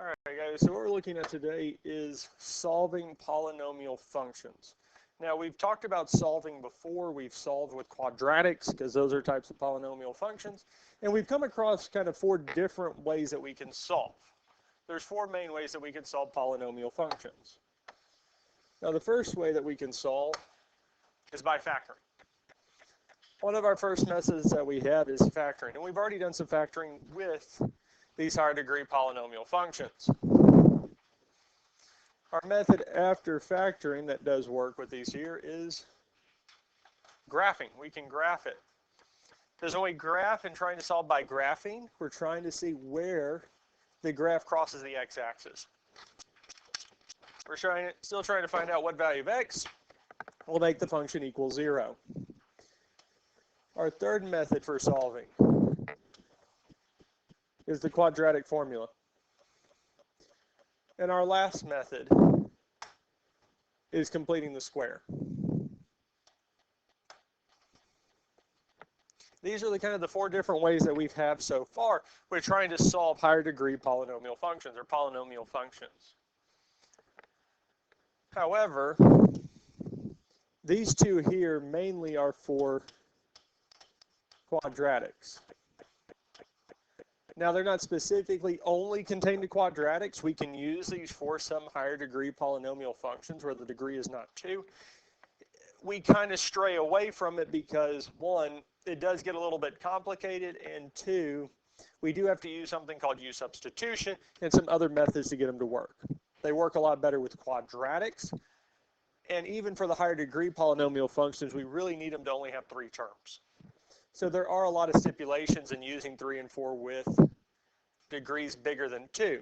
Alright guys, so what we're looking at today is solving polynomial functions. Now we've talked about solving before. We've solved with quadratics because those are types of polynomial functions. And we've come across kind of four different ways that we can solve. There's four main ways that we can solve polynomial functions. Now the first way that we can solve is by factoring. One of our first methods that we have is factoring. And we've already done some factoring with these higher degree polynomial functions. Our method after factoring that does work with these here is graphing. We can graph it. Because when we graph and trying to solve by graphing, we're trying to see where the graph crosses the x-axis. We're still trying to find out what value of x will make the function equal 0. Our third method for solving is the quadratic formula. And our last method is completing the square. These are the kind of the four different ways that we've had so far. We're trying to solve higher degree polynomial functions or polynomial functions. However, these two here mainly are for quadratics. Now, they're not specifically only contained to quadratics. We can use these for some higher degree polynomial functions where the degree is not 2. We kind of stray away from it because, one, it does get a little bit complicated, and two, we do have to use something called U substitution and some other methods to get them to work. They work a lot better with quadratics, and even for the higher degree polynomial functions, we really need them to only have 3 terms. So there are a lot of stipulations in using 3 and 4 with degrees bigger than 2.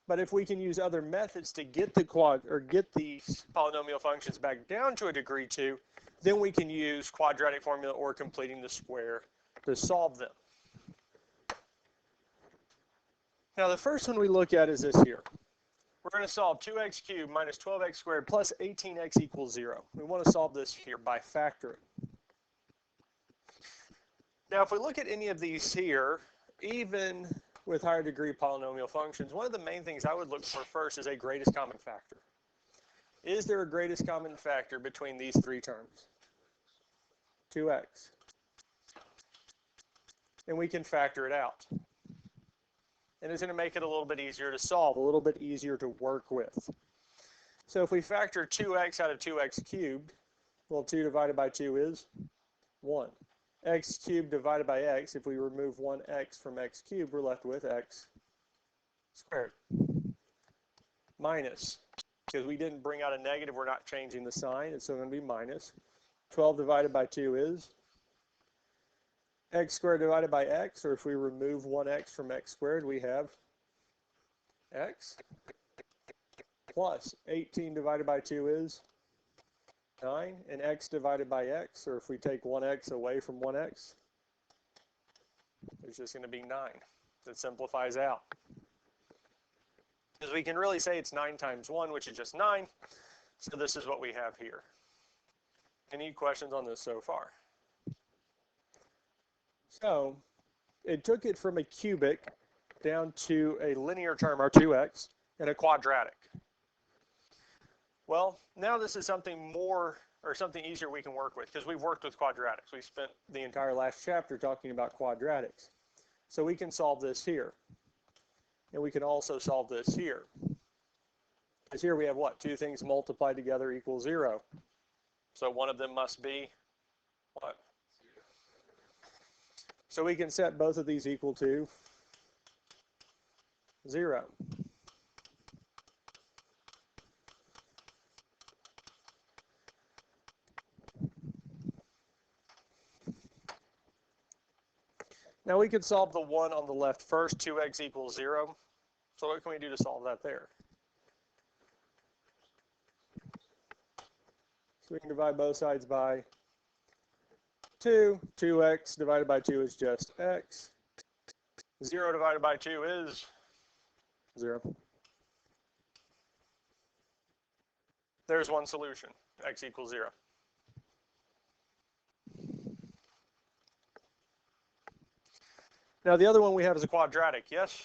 But if we can use other methods to get the these polynomial functions back down to a degree 2, then we can use quadratic formula or completing the square to solve them. Now the first one we look at is this here. We're going to solve 2x cubed minus 12x squared plus 18x equals 0. We want to solve this here by factoring. Now, if we look at any of these here, even with higher degree polynomial functions, one of the main things I would look for first is a greatest common factor. Is there a greatest common factor between these 3 terms? 2x. And we can factor it out. And it's going to make it a little bit easier to solve, a little bit easier to work with. So if we factor 2x out of 2x cubed, well, 2 divided by 2 is 1. X cubed divided by x, if we remove 1x from x cubed, we're left with x squared. Minus, because we didn't bring out a negative, we're not changing the sign, it's still going to be minus. 12 divided by 2 is x squared divided by x, or if we remove 1x from x squared, we have x plus 18 divided by 2 is 9, and x divided by x, or if we take 1x away from 1x, it's just going to be 9. That simplifies out. Because we can really say it's 9 times 1, which is just 9, so this is what we have here. Any questions on this so far? So, it took it from a cubic down to a linear term, our 2x, and a quadratic. Well, now this is something more, or something easier we can work with, because we've worked with quadratics. We spent the entire last chapter talking about quadratics. So we can solve this here. And we can also solve this here. Because here we have what? 2 things multiplied together equals 0. So one of them must be what? 0. So we can set both of these equal to 0. Now we could solve the one on the left first, 2x equals 0. So what can we do to solve that there? So we can divide both sides by 2. 2x divided by 2 is just x. 0 divided by 2 is 0. There's one solution, x equals 0. Now the other one we have is a quadratic, yes?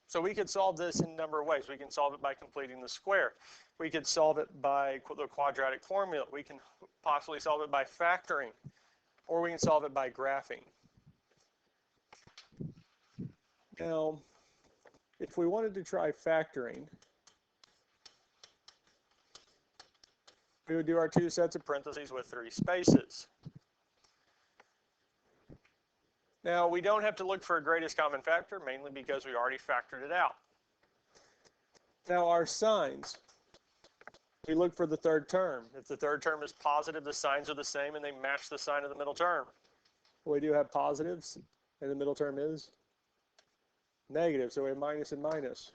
So we could solve this in a number of ways. We can solve it by completing the square. We could solve it by the quadratic formula. We can possibly solve it by factoring, or we can solve it by graphing. Now, if we wanted to try factoring, we would do our two sets of parentheses with three spaces. Now, we don't have to look for a greatest common factor, mainly because we already factored it out. Now, our signs, we look for the third term. If the third term is positive, the signs are the same and they match the sign of the middle term. We do have positives, and the middle term is negative, so we have minus and minus.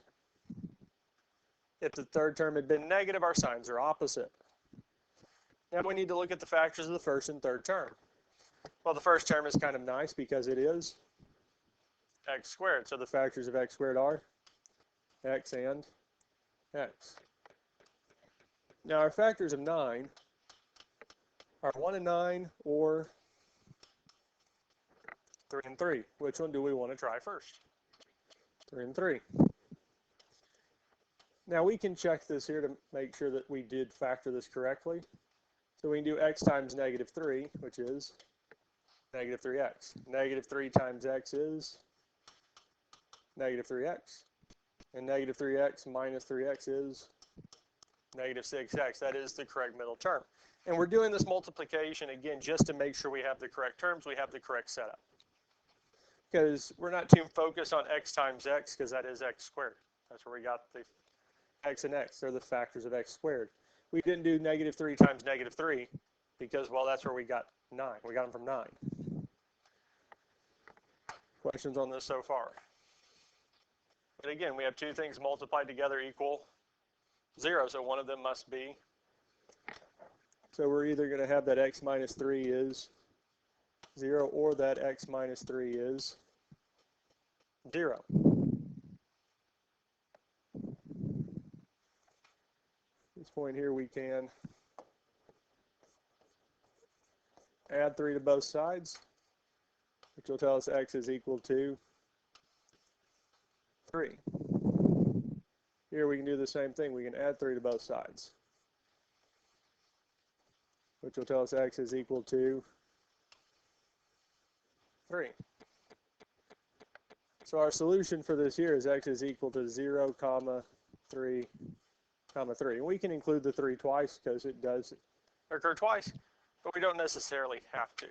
If the third term had been negative, our signs are opposite. Now we need to look at the factors of the first and third term. Well, the first term is kind of nice because it is x squared. So the factors of x squared are x and x. Now our factors of 9 are 1 and 9 or 3 and 3. Which one do we want to try first? 3 and 3. Now we can check this here to make sure that we did factor this correctly. So we can do x times negative 3, which is negative 3x. Negative 3 times x is negative 3x. And negative 3x minus 3x is negative 6x. That is the correct middle term. And we're doing this multiplication, again, just to make sure we have the correct terms, we have the correct setup. Because we're not too focused on x times x, because that is x squared. That's where we got the x and x. They're the factors of x squared. We didn't do negative 3 times negative 3 because, well, that's where we got 9. We got them from 9. Questions on this so far? But again, we have two things multiplied together equal 0, so one of them must be. So we're either going to have that x minus 3 is 0 or that x minus 3 is 0. At this point here we can add 3 to both sides, which will tell us x is equal to 3. Here we can do the same thing. We can add 3 to both sides, which will tell us x is equal to 3. So our solution for this here is x is equal to 0, 3, 3. And we can include the 3 twice because it does occur twice, but we don't necessarily have to.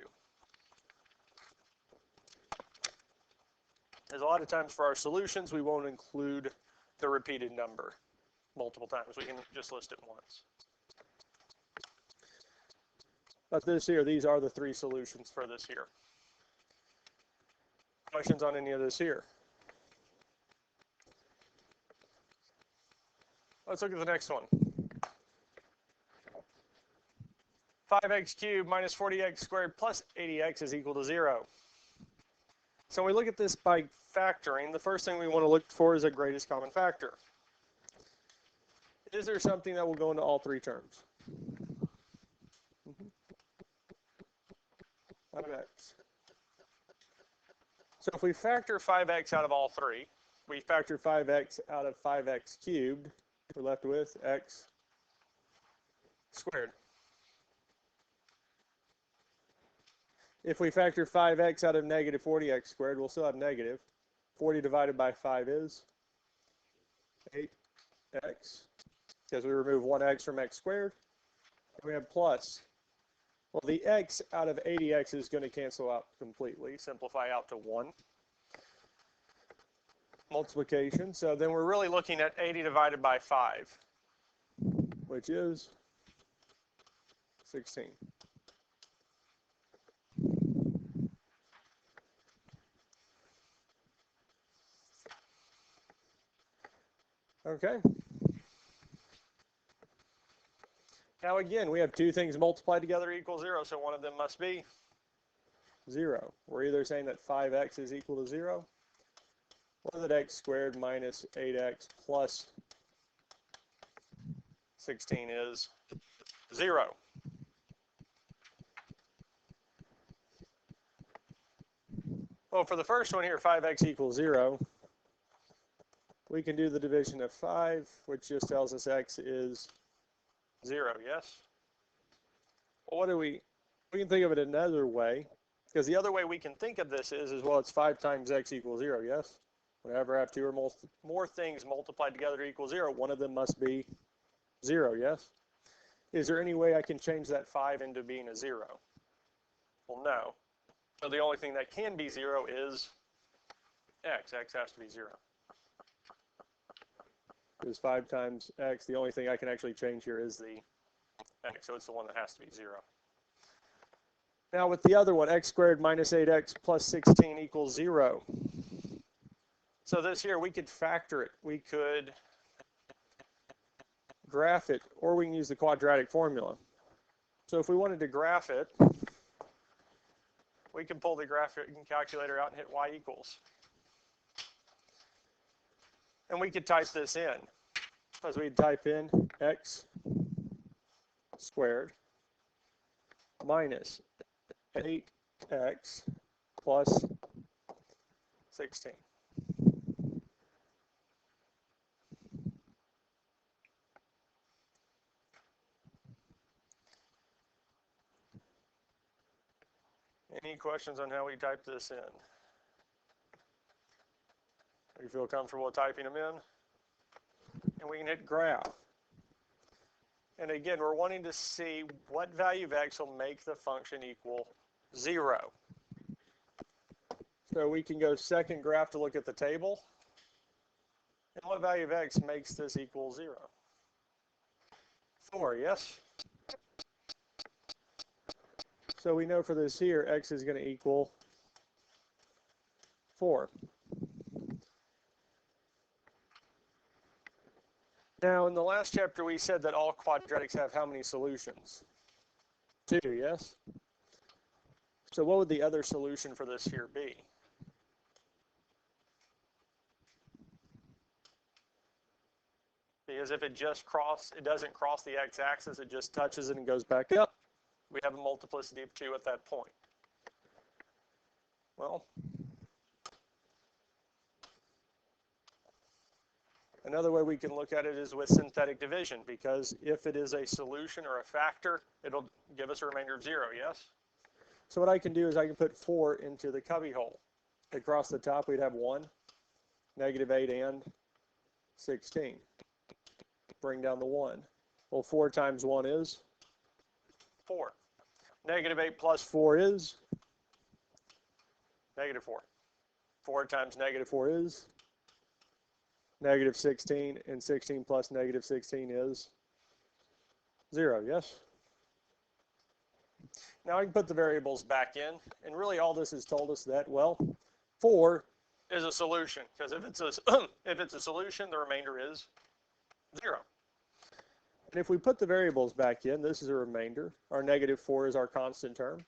As a lot of times for our solutions, we won't include the repeated number multiple times. We can just list it once. But this here, these are the 3 solutions for this here. Questions on any of this here? Let's look at the next one. 5x cubed minus 40x squared plus 80x is equal to 0. So when we look at this by factoring, the first thing we want to look for is a greatest common factor. Is there something that will go into all 3 terms? 5x. So if we factor 5x out of all 3, we factor 5x out of 5x cubed, we're left with x squared. If we factor 5x out of negative 40x squared, we'll still have negative. 40 divided by 5 is 8x, because we remove 1x from x squared. And we have plus. Well, the x out of 80x is going to cancel out completely, simplify out to 1. Multiplication, so then we're really looking at 80 divided by 5, which is 16. Okay. Now again, we have 2 things multiplied together equal 0, so one of them must be 0. We're either saying that 5x is equal to 0, or that x squared minus 8x plus 16 is 0. Well, for the first one here, 5x equals 0, we can do the division of 5, which just tells us x is 0, yes? Well, we can think of it another way, because the other way we can think of this is well, it's 5 times x equals 0, yes? Whenever I have two or more things multiplied together to equal 0, one of them must be 0, yes? Is there any way I can change that 5 into being a 0? Well, no. So the only thing that can be 0 is x. X has to be 0. Because 5 times x, the only thing I can actually change here is the x, so it's the one that has to be 0. Now with the other one, x squared minus 8x plus 16 equals 0. So this here, we could factor it. We could graph it, or we can use the quadratic formula. So if we wanted to graph it, we can pull the graphing calculator out and hit y equals. And we could type this in. As we'd type in x squared minus 8x plus 16. Any questions on how we type this in? Do you feel comfortable typing them in? And we can hit graph. And again, we're wanting to see what value of x will make the function equal 0. So we can go second graph to look at the table. And what value of x makes this equal 0? 4, yes? So we know for this here, x is going to equal 4. Now, in the last chapter, we said that all quadratics have how many solutions? 2, yes? So what would the other solution for this here be? Because if it doesn't cross the x-axis, it just touches it and goes back up. We have a multiplicity of 2 at that point. Well, another way we can look at it is with synthetic division, because if it is a solution or a factor, it'll give us a remainder of 0, yes? So what I can do is I can put 4 into the cubbyhole. Across the top, we'd have 1, negative 8, and 16. Bring down the 1. Well, 4 times 1 is 4. Negative 8 plus 4 is negative 4. 4 times negative 4 is negative 16, and 16 plus negative 16 is 0, yes? Now I can put the variables back in, and really all this has told us that, well, 4 is a solution, because if it's a solution, the remainder is 0. And if we put the variables back in, this is a remainder. Our negative 4 is our constant term.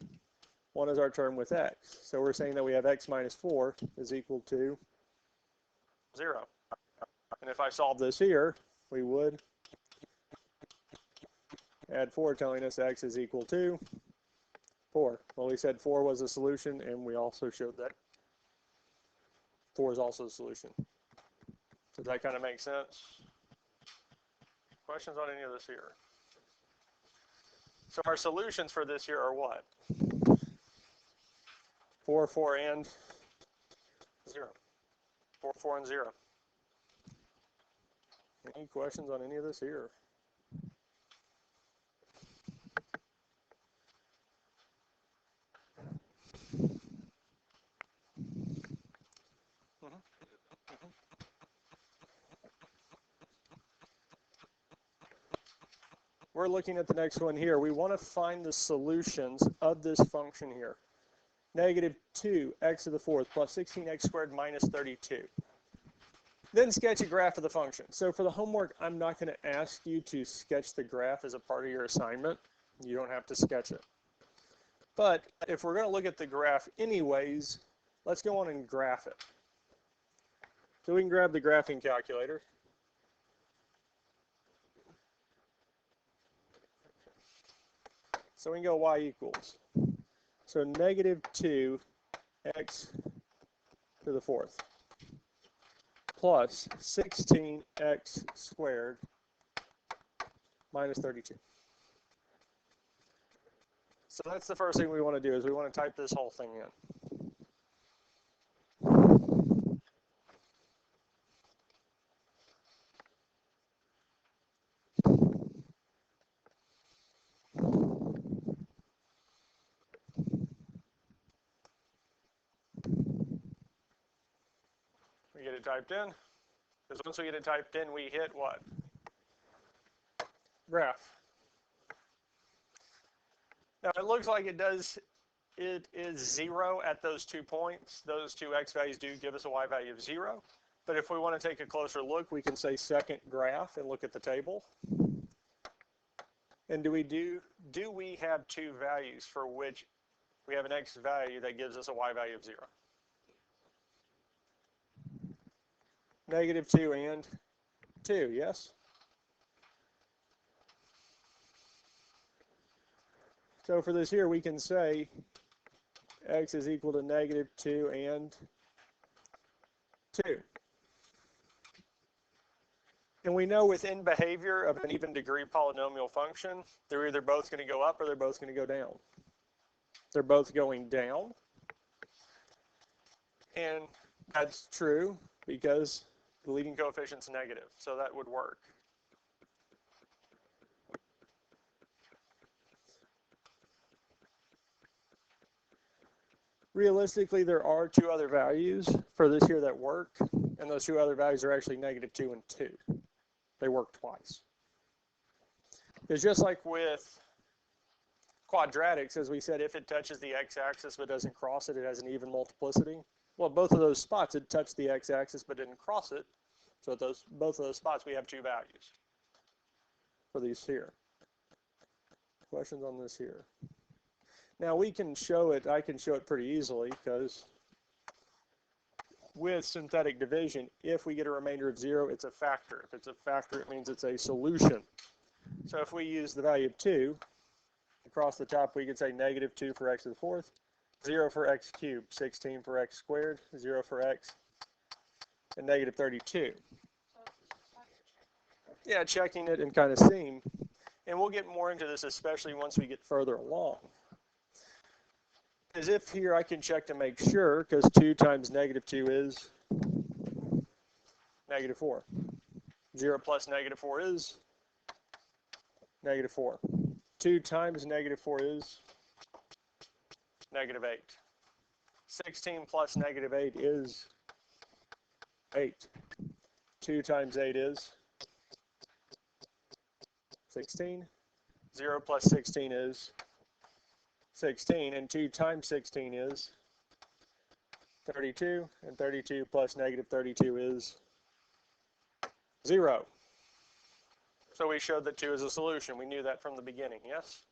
1 is our term with x. So we're saying that we have x minus 4 is equal to 0. And if I solve this here, we would add 4, telling us x is equal to 4. Well, we said 4 was a solution, and we also showed that 4 is also a solution. Does that kind of make sense? Questions on any of this here? So our solutions for this here are what? 4, 4, and 0. 4, 4, and 0. Any questions on any of this here? We're looking at the next one here. We want to find the solutions of this function here. Negative 2x to the fourth plus 16x squared minus 32. Then sketch a graph of the function. So for the homework, I'm not going to ask you to sketch the graph as a part of your assignment. You don't have to sketch it. But if we're going to look at the graph anyways, let's go on and graph it. So we can grab the graphing calculator. So we can go y equals. So negative 2x to the fourth plus 16x squared minus 32. So that's the first thing we want to do is we want to type this whole thing in. We get it typed in, because once we get it typed in, we hit what? Graph. Now it looks like it is 0 at those 2 points. Those two x values do give us a y value of 0. But if we want to take a closer look, we can say second graph and look at the table. And do we have two values for which we have an x value that gives us a y value of 0? -2 and 2, yes? So for this here, we can say x is equal to -2 and 2. And we know within behavior of an even degree polynomial function, they're either both going to go up or they're both going to go down. They're both going down. And that's true because the leading coefficient's negative, so that would work. Realistically, there are two other values for this here that work, and those two other values are actually -2 and 2. They work twice. It's just like with quadratics, as we said, if it touches the x-axis but doesn't cross it, it has an even multiplicity. Well, both of those spots, it touched the x-axis but didn't cross it. So at both of those spots, we have two values for these here. Questions on this here? Now we can show it, I can show it pretty easily because with synthetic division, if we get a remainder of 0, it's a factor. If it's a factor, it means it's a solution. So if we use the value of 2, across the top we could say -2 for x to the fourth, 0 for x cubed, 16 for x squared, 0 for x, and -32. Yeah, checking it and kind of seeing. And we'll get more into this, especially once we get further along. As if here I can check to make sure, because 2 times -2 is -4. 0 plus -4 is -4. 2 times -4 is -8. 16 plus -8 is 8. 2 times 8 is 16. 0 plus 16 is 16, and 2 times 16 is 32, and 32 plus -32 is 0. So we showed that 2 is a solution. We knew that from the beginning, yes?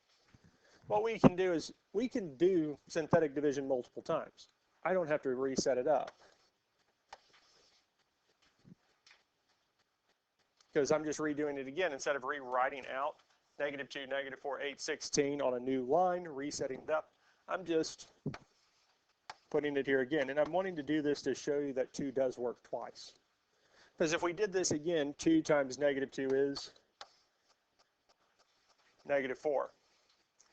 What we can do is we can do synthetic division multiple times. I don't have to reset it up, because I'm just redoing it again instead of rewriting out -2, -4, 8, 16 on a new line, resetting it up. I'm just putting it here again. And I'm wanting to do this to show you that 2 does work twice. Because if we did this again, 2 times -2 is -4.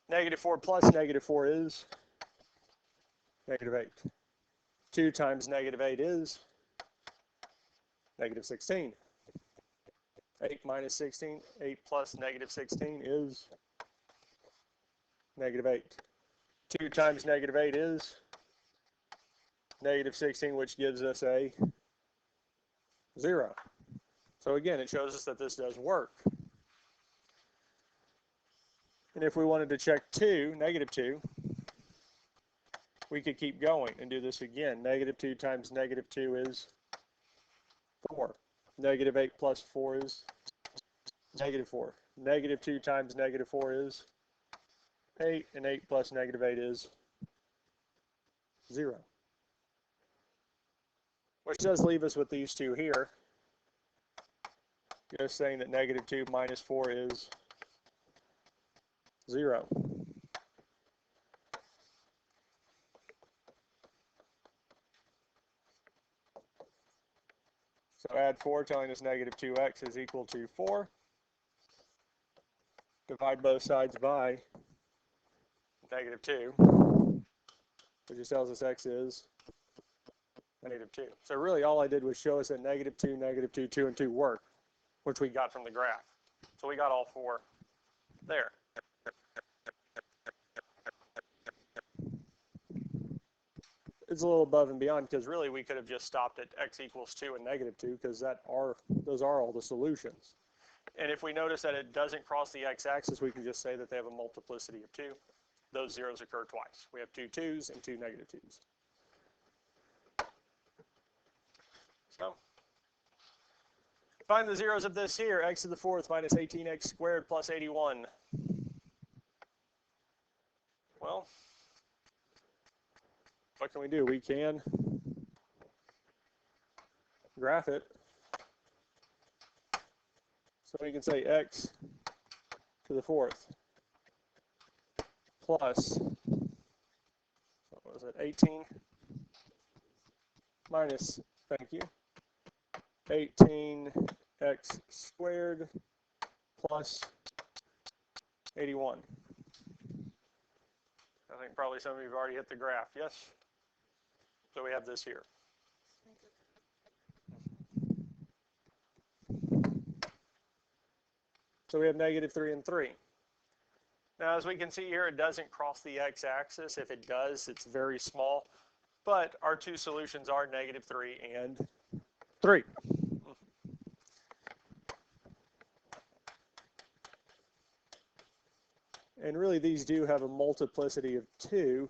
-4 plus -4 is -8. 2 times -8 is -16. 8 minus 16, 8 plus -16 is -8. 2 times -8 is -16, which gives us a 0. So again, it shows us that this does work. And if we wanted to check -2, we could keep going and do this again. -2 times -2 is 4. -8 plus 4 is -4. -2 times -4 is 8, and 8 plus -8 is 0. Which does leave us with these two here. Just saying that -2 minus 4 is 0. So add 4 telling us negative 2x is equal to 4. Divide both sides by negative 2, which just tells us x is negative 2. So really all I did was show us that negative 2, negative 2, 2, and 2 work, which we got from the graph. So we got all 4 there. It's a little above and beyond because really we could have just stopped at x equals 2 and negative 2 because those are all the solutions. And if we notice that it doesn't cross the x-axis, we can just say that they have a multiplicity of 2. Those zeros occur twice. We have 2 2's and 2 negative 2's. So find the zeros of this here, x to the 4th minus 18x squared plus 81. Well, what can we do? We can graph it. So we can say x to the 4th plus, what was it, 18 minus, thank you, 18x squared plus 81. I think probably some of you have already hit the graph, yes? So we have this here. So we have negative 3 and 3. Now, as we can see here, it doesn't cross the x-axis. If it does, it's very small. But our two solutions are negative 3 and 3. And really, these do have a multiplicity of 2.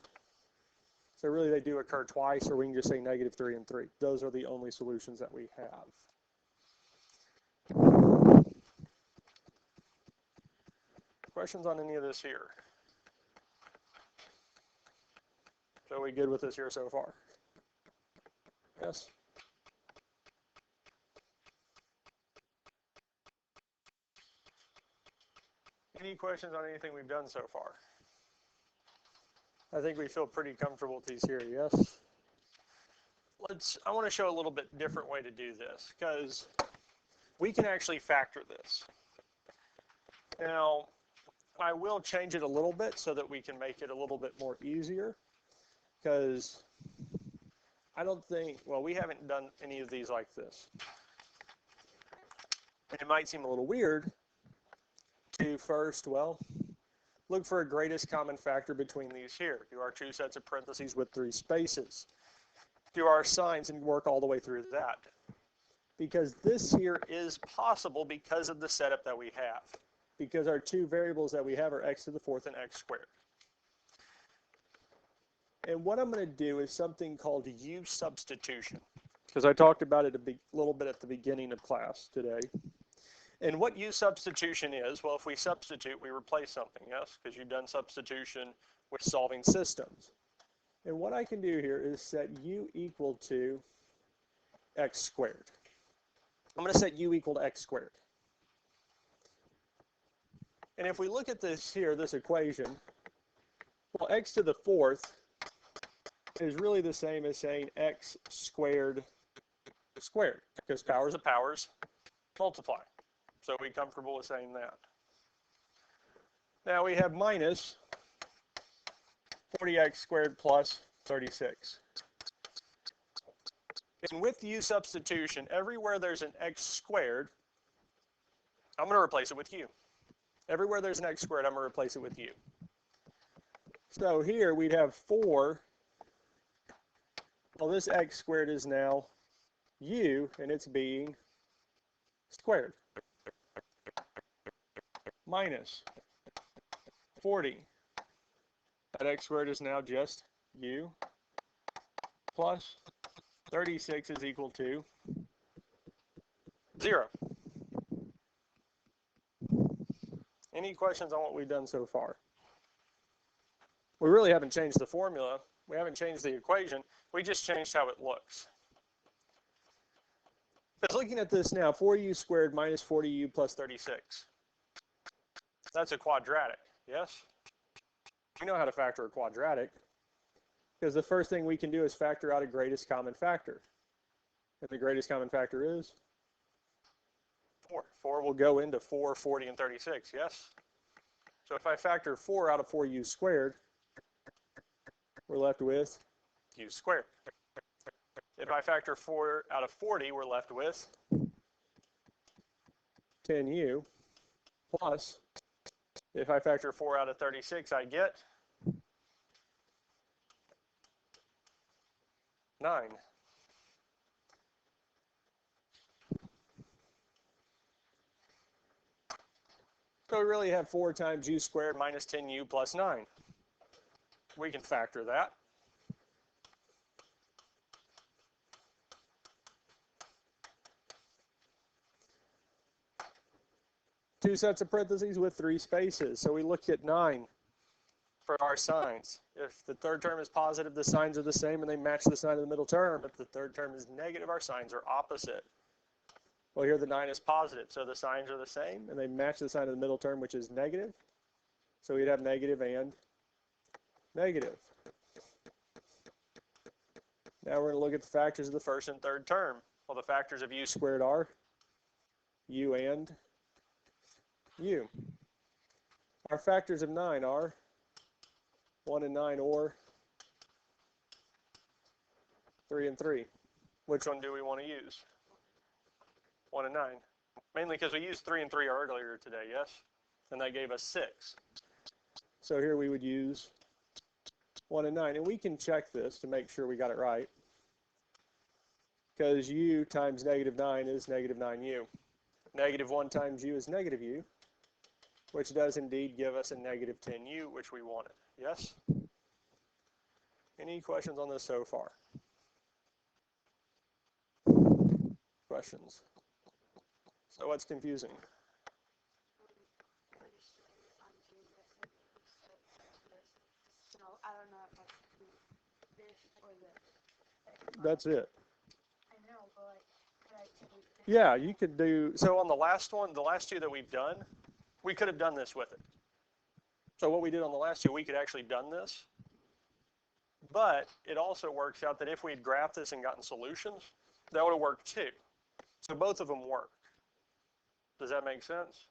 So really, they do occur twice, or we can just say negative 3 and 3. Those are the only solutions that we have. Questions on any of this here? So are we good with this here so far? Yes? Any questions on anything we've done so far? I think we feel pretty comfortable with these here, yes? I want to show a little bit different way to do this, because we can actually factor this. Now, I will change it a little bit so that we can make it a little bit more easier, because I don't think, well, we haven't done any of these like this. And it might seem a little weird to first, well, look for a greatest common factor between these here. Do our two sets of parentheses with 3 spaces. Do our signs and work all the way through that. Because this here is possible because of the setup that we have. Because our two variables that we have are x to the 4th and x squared. And what I'm going to do is something called U substitution. Because I talked about it a little bit at the beginning of class today. And what U substitution is, well, if we substitute, we replace something, yes? Because you've done substitution with solving systems. And what I can do here is set U equal to x squared. I'm going to set U equal to x squared. And if we look at this here, this equation, well, x to the 4th is really the same as saying x squared squared, because powers of powers multiply. So we're comfortable with saying that. Now we have minus 40x squared plus 36. And with U substitution, everywhere there's an x squared, I'm going to replace it with U. Everywhere there's an x squared, I'm going to replace it with U. So here we'd have 4. Well, this x squared is now U, and it's being squared. Minus 40. That x squared is now just U. Plus 36 is equal to 0. Any questions on what we've done so far? We really haven't changed the formula. We haven't changed the equation. We just changed how it looks. Because looking at this now, 4u squared minus 40u plus 36. That's a quadratic, yes? We know how to factor a quadratic, because the first thing we can do is factor out a greatest common factor. And the greatest common factor is 4. 4 will go into 4, 40, and 36, yes? So if I factor 4 out of 4u squared, we're left with u squared. If I factor 4 out of 40, we're left with 10u plus, if I factor 4 out of 36, I get 9. So we really have 4 times u squared minus 10u plus 9. We can factor that. Two sets of parentheses with 3 spaces. So we look at 9 for our signs. If the third term is positive, the signs are the same and they match the sign of the middle term. If the third term is negative, our signs are opposite. Well, here the 9 is positive, so the signs are the same and they match the sign of the middle term, which is negative. So we'd have negative and negative. Now we're going to look at the factors of the first and third term. Well, the factors of u squared are u and u. Our factors of 9 are 1 and 9 or 3 and 3. Which one do we want to use? 1 and 9. Mainly because we used 3 and 3 earlier today, yes? And that gave us 6. So here we would use 1 and 9. And we can check this to make sure we got it right. Because u times negative 9 is negative 9u. Negative 1 times u is negative u, which does indeed give us a negative 10u, which we wanted. Yes? Any questions on this so far? Questions? So what's confusing? I don't know if I should do this or this. That's it. I know, but like, could I take this? Yeah, you could do, so on the last one, the last two that we've done, we could have done this with it. So what we did on the last two, we could actually done this. But it also works out that if we had graphed this and gotten solutions, that would have worked too. So both of them work. Does that make sense?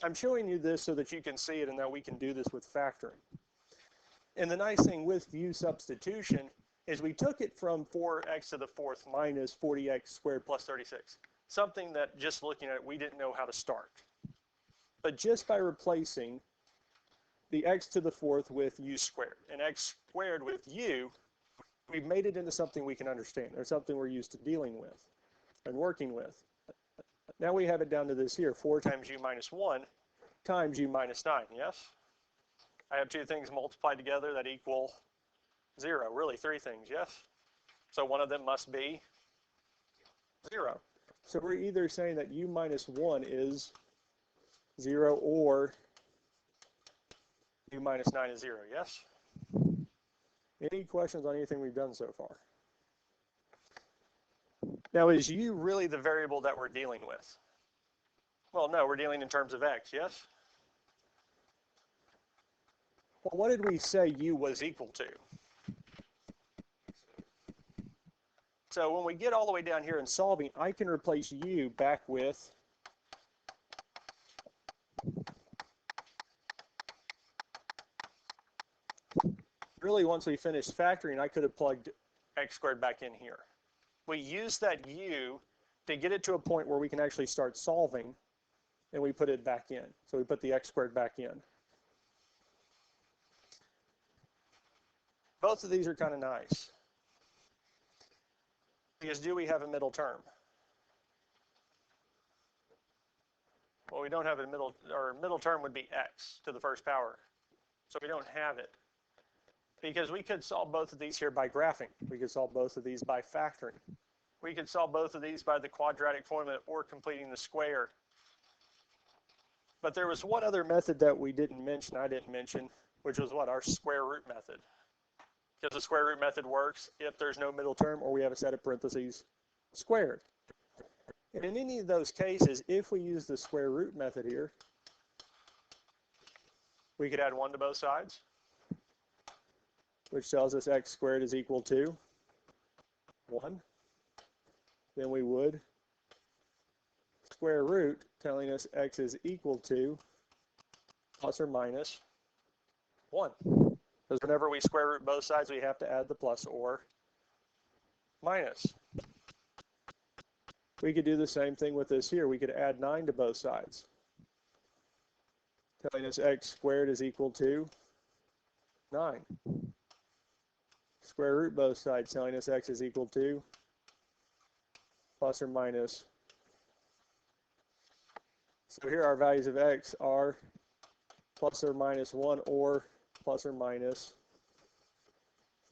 I'm showing you this so that you can see it and that we can do this with factoring. And the nice thing with u substitution is we took it from 4x to the fourth minus 40x squared plus 36. Something that just looking at it, we didn't know how to start. But just by replacing the x to the fourth with u squared and x squared with u, we've made it into something we can understand, or something we're used to dealing with and working with. Now we have it down to this here, 4 times u minus 1 times u minus 9, yes? I have two things multiplied together that equal 0, really 3 things, yes? So one of them must be 0. So we're either saying that u minus 1 is 0 or u minus 9 is 0, yes? Any questions on anything we've done so far? Now, is u really the variable that we're dealing with? Well, no, we're dealing in terms of x, yes? Well, what did we say u was equal to? So when we get all the way down here in solving, I can replace u back with really once we finished factoring, I could have plugged x squared back in here. We use that u to get it to a point where we can actually start solving, and we put it back in. So we put the x squared back in. Both of these are kind of nice. Because do we have a middle term? Well, we don't have a middle, or middle term would be x to the first power. So we don't have it. Because we could solve both of these here by graphing. We could solve both of these by factoring. We could solve both of these by the quadratic formula or completing the square. But there was one other method that we didn't mention, I didn't mention, which was what? Our square root method. Because the square root method works if there's no middle term or we have a set of parentheses squared. And in any of those cases, if we use the square root method here, we could add 1 to both sides, which tells us x squared is equal to 1. then we would square root telling us x is equal to plus or minus 1. Because whenever we square root both sides, we have to add the plus or minus. We could do the same thing with this here. We could add 9 to both sides, telling us x squared is equal to 9. Square root both sides, telling us x is equal to plus or minus. So here our values of x are plus or minus 1 or plus or minus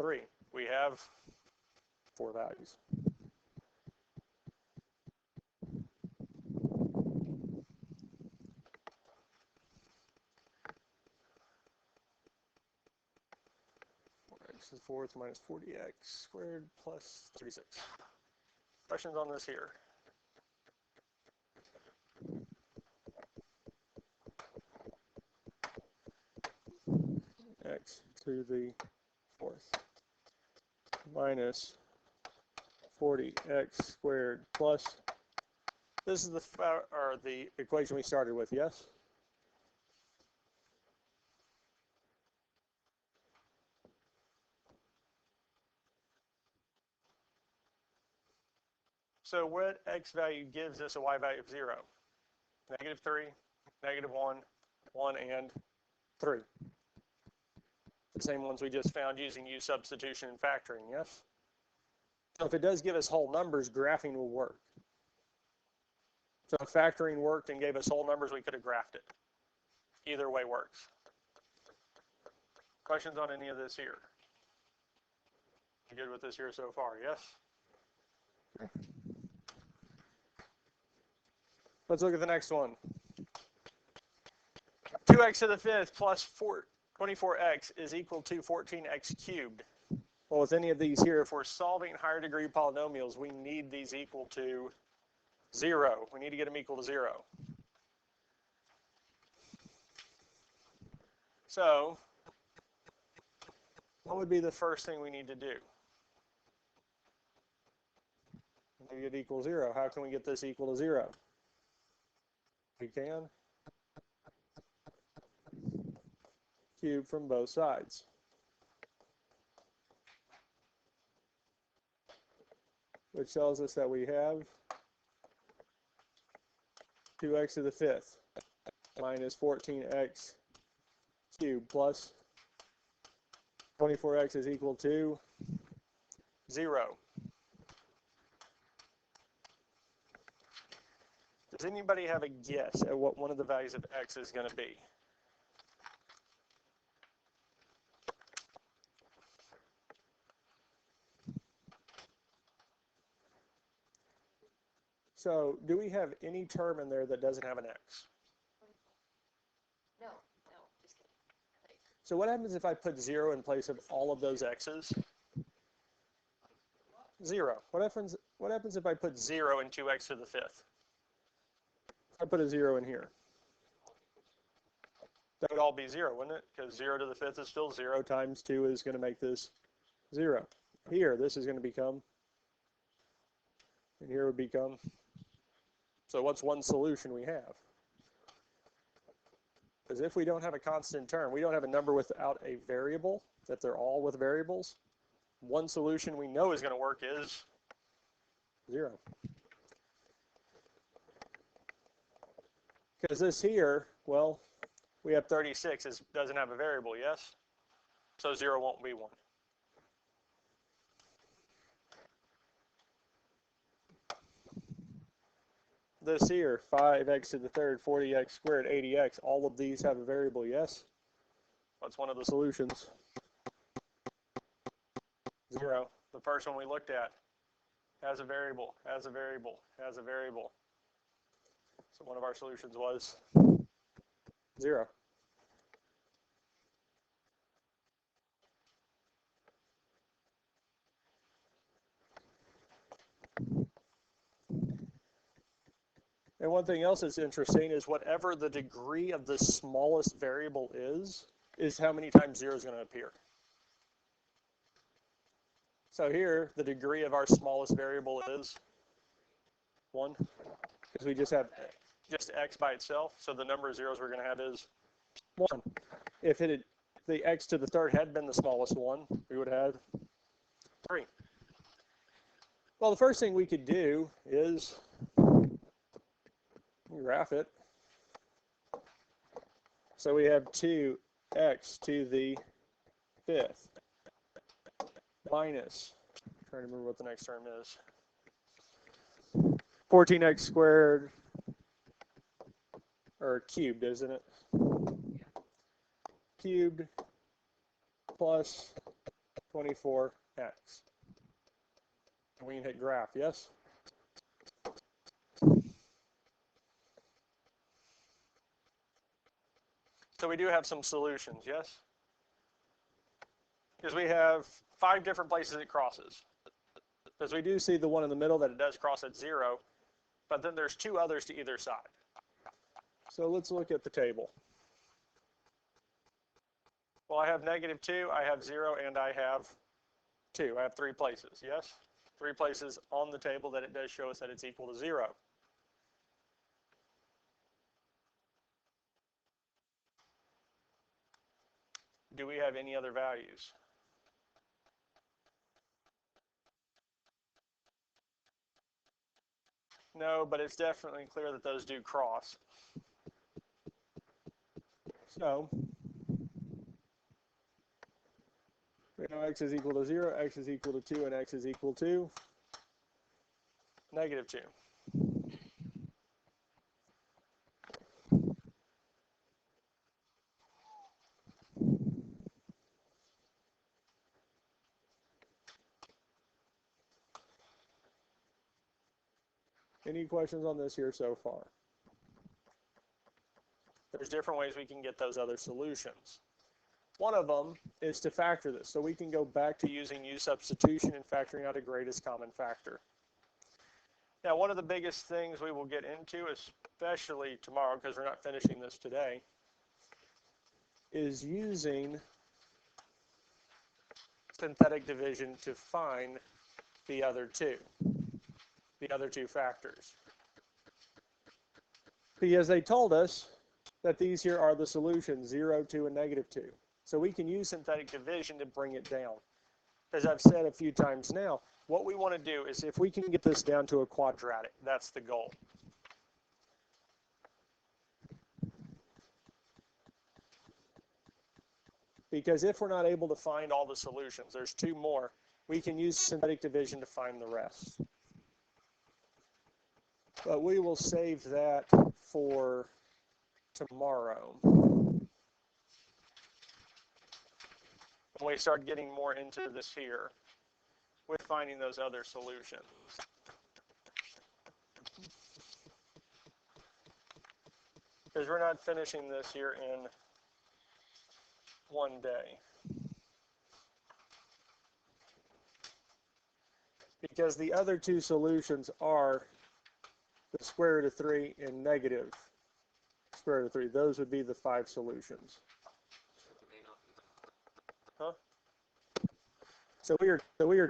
3. We have 4 values. X to the fourth minus 40x squared plus 36. Questions on this here? X to the fourth minus 40x squared plus, this is the equation we started with, yes? So what x value gives us a y value of 0? Negative 3, negative 1, 1, and 3. The same ones we just found using U substitution and factoring, yes? So if it does give us whole numbers, graphing will work. So if factoring worked and gave us whole numbers, we could have graphed it. Either way works. Questions on any of this here? You good with this here so far, yes? Okay. Let's look at the next one. 2x to the fifth plus 24x is equal to 14x cubed. Well, with any of these here, if we're solving higher degree polynomials, we need these equal to 0. We need to get them equal to 0. So, what would be the first thing we need to do? Make it equal 0. How can we get this equal to 0? We can cube from both sides. Which tells us that we have 2x to the fifth minus 14x cubed plus 24x is equal to 0. Does anybody have a guess at what one of the values of x is going to be? So, do we have any term in there that doesn't have an x? No, just kidding. So what happens if I put 0 in place of all of those x's? 0. What happens if I put 0 and 2x to the fifth? I put a 0 in here. That would all be 0, wouldn't it? Because 0 to the fifth is still 0 times 2 is going to make this 0. Here, this is going to become, and here would become, so what's one solution we have? Because if we don't have a constant term, we don't have a number without a variable, that they're all with variables, one solution we know is going to work is 0. Because this here, well, we have 36, it doesn't have a variable, yes? So 0 won't be 1. This here, 5x to the third, 40x squared, 80x, all of these have a variable, yes? What's one of the solutions? 0. The first one we looked at has a variable, has a variable, has a variable. So one of our solutions was 0. And one thing else that's interesting is whatever the degree of the smallest variable is how many times 0 is going to appear. So here, the degree of our smallest variable is 1? Because we just have just x by itself, so the number of zeros we're going to have is 1. If the x to the third had been the smallest one, we would have 3. Well, the first thing we could do is graph it. So we have 2x to the 5th minus, I'm trying to remember what the next term is, 14x squared, or cubed, isn't it? Cubed plus 24x. We can hit graph, yes? So we do have some solutions, yes? Because we have 5 different places it crosses. Because we do see the one in the middle that it does cross at 0, but then there's 2 others to either side. So let's look at the table. Well, I have -2, I have 0, and I have 2. I have 3 places, yes? 3 places on the table that it does show us that it's equal to 0. Do we have any other values? No, but it's definitely clear that those do cross. So we know x is equal to 0, x is equal to 2, and x is equal to -2. Any questions on this here so far? There's different ways we can get those other solutions. One of them is to factor this. So we can go back to using U substitution and factoring out a greatest common factor. Now, one of the biggest things we will get into, especially tomorrow because we're not finishing this today, is using synthetic division to find the other two factors. Because they told us that these here are the solutions, 0, 2, and -2. So we can use synthetic division to bring it down. As I've said a few times now, what we want to do is if we can get this down to a quadratic, that's the goal. Because if we're not able to find all the solutions, there's 2 more, we can use synthetic division to find the rest. But we will save that for tomorrow. When we start getting more into this here with finding those other solutions. Because we're not finishing this here in one day. Because the other 2 solutions are the square root of 3 and negative square root of 3. Those would be the 5 solutions. Huh? So we are